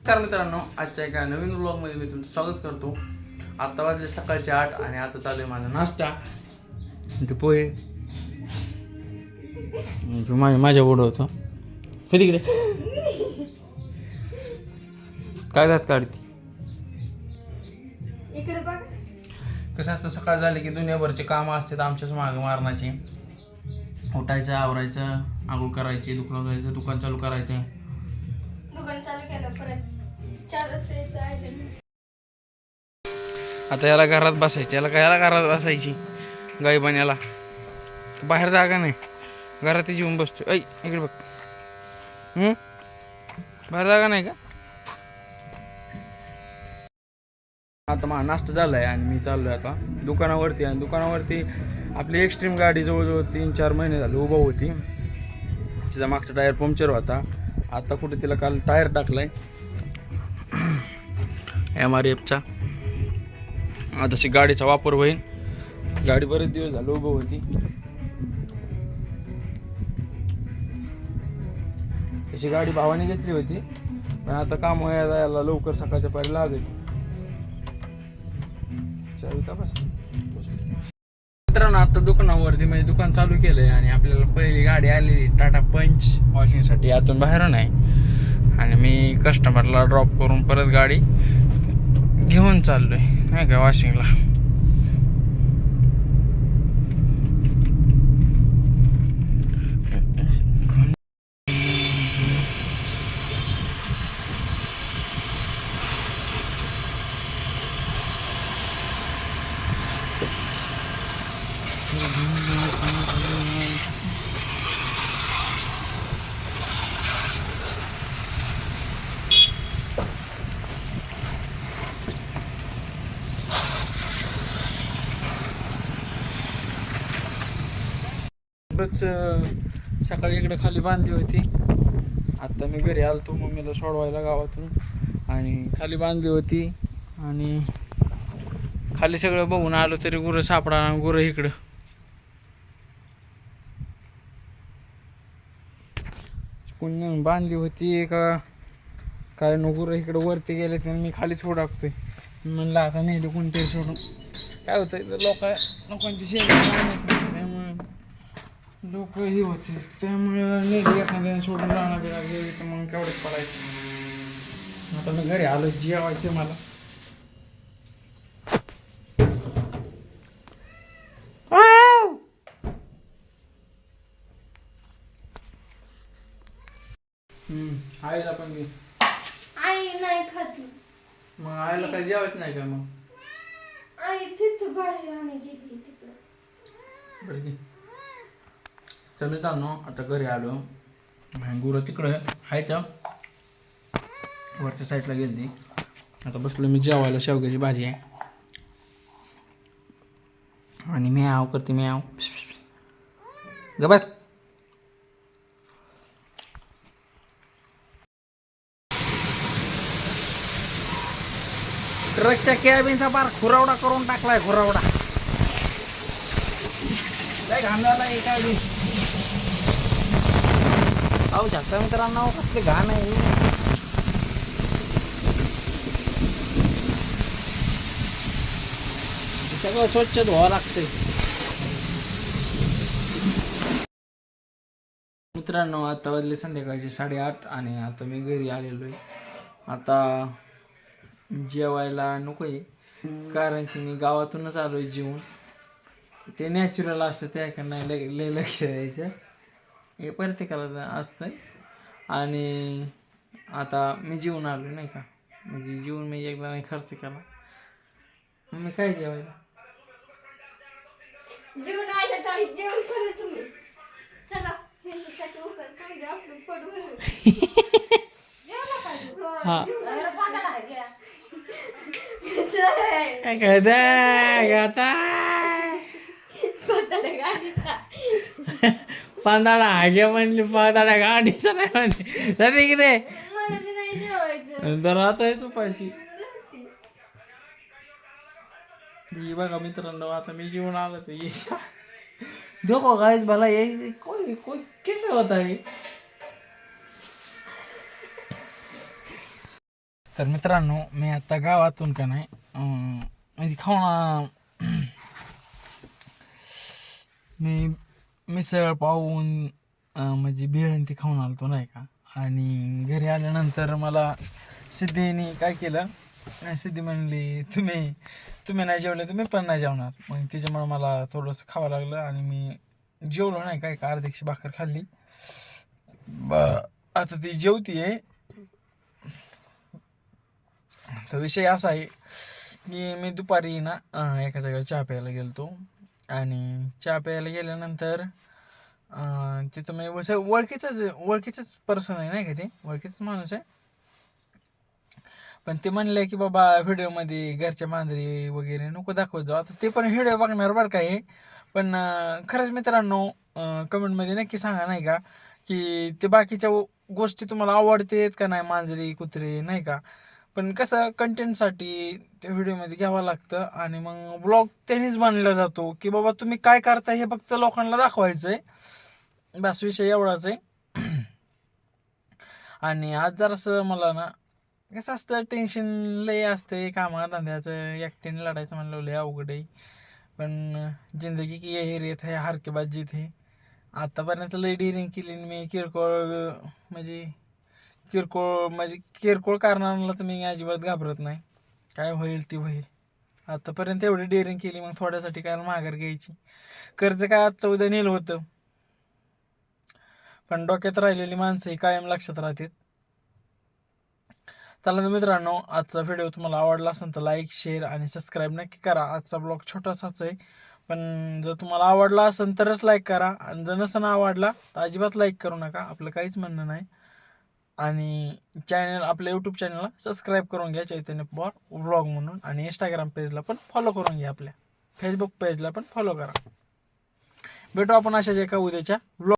नमस्कार मित्रांनो, आजच्या एका नवीन व्लॉगमध्ये मी तुमचं स्वागत करतो. आता वाजले सकाळचे 8 आणि आता चालू आहे माझा नाश्ता. ते पोहे माझ्या बोर्ड होतो तिकडे काय जात काढते. कसं असतं, सकाळ झाली की दुनियाभरचे कामं असतात आमच्याच मागं मारण्याची. उठायचं, आवरायचं, आंघोळ करायची, दुकान जायचं, दुकान चालू करायचं. दुकान चालू केलं परत 4 वाजता यायचं आहे. आता याला घरात बसायचं, याला घरात बसायची गाईबाण्याला बाहेर जागा नाही, घरात येऊन बसतो. ऐ इकडे बघ, बाहेर जागा नाही का. आता माझा नाश्ता झालाय आणि मी चाललोय आता दुकानावरती. आणि दुकानावरती आपली एक्स्ट्रीम गाडी जवळजवळ 3-4 महिने झाले उभा होती. तिचा मागचा टायर पंक्चर होता. आता कुठे तिला काल टायर टाकलाय MRFचा. आता तशी गाडीचा वापर होईल. गाडी बरेच दिवस झाले उभं होती. तशी गाडी भावाने घेतली होती, पण आता काम यायला लवकर सकाळच्या पारी लागेल. मित्रांनो, आता दुकानावरती म्हणजे दुकान चालू केलंय आणि आपल्याला पहिली गाडी आलेली टाटा पंच वॉशिंगसाठी यातून बाहेरून आहे. आणि मी कस्टमरला ड्रॉप करून परत गाडी घेऊन चाललोय नाही का वॉशिंगला. सकाळी इकडे खाली बांधली होती. आता मी घरी आलतो मम्मीला सोडवायला गावातून आणि खाली बांधली होती. आणि खाली सगळं बघून आलो तरी गुरं सापडा. गुरं इकडं कोणी बांधली होती का काय न, गुरं इकडं वरती गेले तर मी खालीच टाकतोय. म्हणलं आता नेली कोणतरी सोडून. काय होतं लोकांची शेती त्यामुळे लोक हे होते, त्यामुळे नेली एखाद्याने सोडून राहणार बिना गेली तर मग केवढंच पडायचं. आता मी घरी आलो, जेवायचं मला. आईला पण घे. आई नाही खाती. मग आईला काही जेवायचं नाही का मग. आई तिथं भाजी आणि गेली तिकडं. बरं घे. तर मित्रांनो, आता घरी आलो. गुरं तिकडं आहेत वरच्या साईडला गेली. आता बसलो मी जेवायला. शेवग्याची भाजी आहे आणि म्याव करते म्याव. गबस. ट्रकच्या कॅबिनचा पार खुरावडा करून टाकलाय. खुरावडा काय घाणाला आहे काय बी. अहो झाकता मित्रांनो, कसले घाण आहे. सगळं स्वच्छ धुवावं लागतंय. मित्रांनो, आता वाजले संध्याकाळचे 8:30 आणि आता मी घरी आलेलो आहे. आता जेवायला नको आहे, कारण की मी गावातूनच आलो आहे जेवून. ते नॅचरल असतं त्याकडनं लय लक्ष द्यायचं, हे प्रत्येकाला असतंय. आणि आता मी जेवून आलो नाही का, म्हणजे जेवून मी एकदा नाही खर्च केला. मग मी काय जेवायला जेवण आलं तर जेवण करू तुम्ही. चला त्यांच्यासाठी उकर काय आपलं पोट भरून जेवला पाहिजे. काय आता पांदाडा हागे म्हणली. पांदाडा गाडीचा नाही म्हणली. जाते इकडे मला बी नाही जेवायचं. तर आता येतो पाशी. बघा मित्रांनो, आता मी जेवण आलं तर देखो गाइस भला ये कोई कोई कैसे होता है. तर मित्रांनो मी आता गावातून का नाही म्हणजे खाऊन मी मिसळ पाहून म्हणजे भेळ ती खाऊन आलतो नाही का. आणि घरी आल्यानंतर मला सिद्धीने काय केलं, सिद्धी म्हणली तुम्ही तुम्ही नाही जेवले तुम्ही पण नाही जेवणार. मग त्याच्यामुळे मला थोडंसं खावं लागलं आणि मी जेवलो नाही काय का अर्धीशी भाकर खाल्ली. आता ती जेवतीये. तर विषय असा आहे की मी दुपारी ना एका जागेवर चहा प्यायला गेलतो. आणि चहा प्यायला गेल्यानंतर तिथं मी ओळखीचंच पर्सन आहे नाही का, ते ओळखीचाच माणूस आहे. पण ते म्हणले की बाबा व्हिडिओमध्ये घरच्या मांजरी वगैरे नको दाखवत जाऊ. आता ते पण व्हिडिओ बघणार बरं का हे. पण खरंच मित्रांनो कमेंटमध्ये नक्की सांगा नाही का की ते बाकीच्या गोष्टी तुम्हाला आवडतेत का नाही, मांजरी कुत्रे नाही का. पण कसं कंटेंटसाठी त्या व्हिडिओमध्ये घ्यावं लागतं आणि मग ब्लॉग त्यांनीच बनला जातो की बाबा तुम्ही काय करताय हे फक्त लोकांना दाखवायचं आहे, बस विषय एवढाच आहे. आणि आज जरासं मला ना कसं असतं टेन्शन लय असते कामाधंद्याचं, एकट्याने लढायचं म्हणलं लय अवघड आहे. पण जिंदगी की यही रेत है हार के बाद जीत है. आतापर्यंत लय डिरिंग केली मी किरकोळ कारणाला तर मी अजिबात घाबरत नाही, काय होईल ती होईल. आतापर्यंत एवढी डेअरिंग केली, मग थोड्यासाठी काय माघार घ्यायची. कर्ज काय आजचं उद्या नेलं होतं, पण डोक्यात राहिलेली माणसं ही कायम लक्षात राहतात. चला तर मित्रांनो, आजचा व्हिडिओ तुम्हाला आवडला असेल तर लाईक शेअर आणि सबस्क्राईब नक्की करा. आजचा ब्लॉग छोटासाच आहे, पण जर तुम्हाला आवडला असेल तरच लाईक करा आणि जर नसेल आवडला तर अजिबात लाईक करू नका, आपलं काहीच म्हणणं नाही. आणि आपल्या यूट्यूब चॅनलला सबस्क्राईब करून घ्या चैतन्य पवार व्लॉग म्हणून. आणि इंस्टाग्राम पेजला पण फॉलो करून घ्या, आपल्या फेसबुक पेजला पण फॉलो करा. भेटू आपण अशाच एका उद्याच्या व्लॉग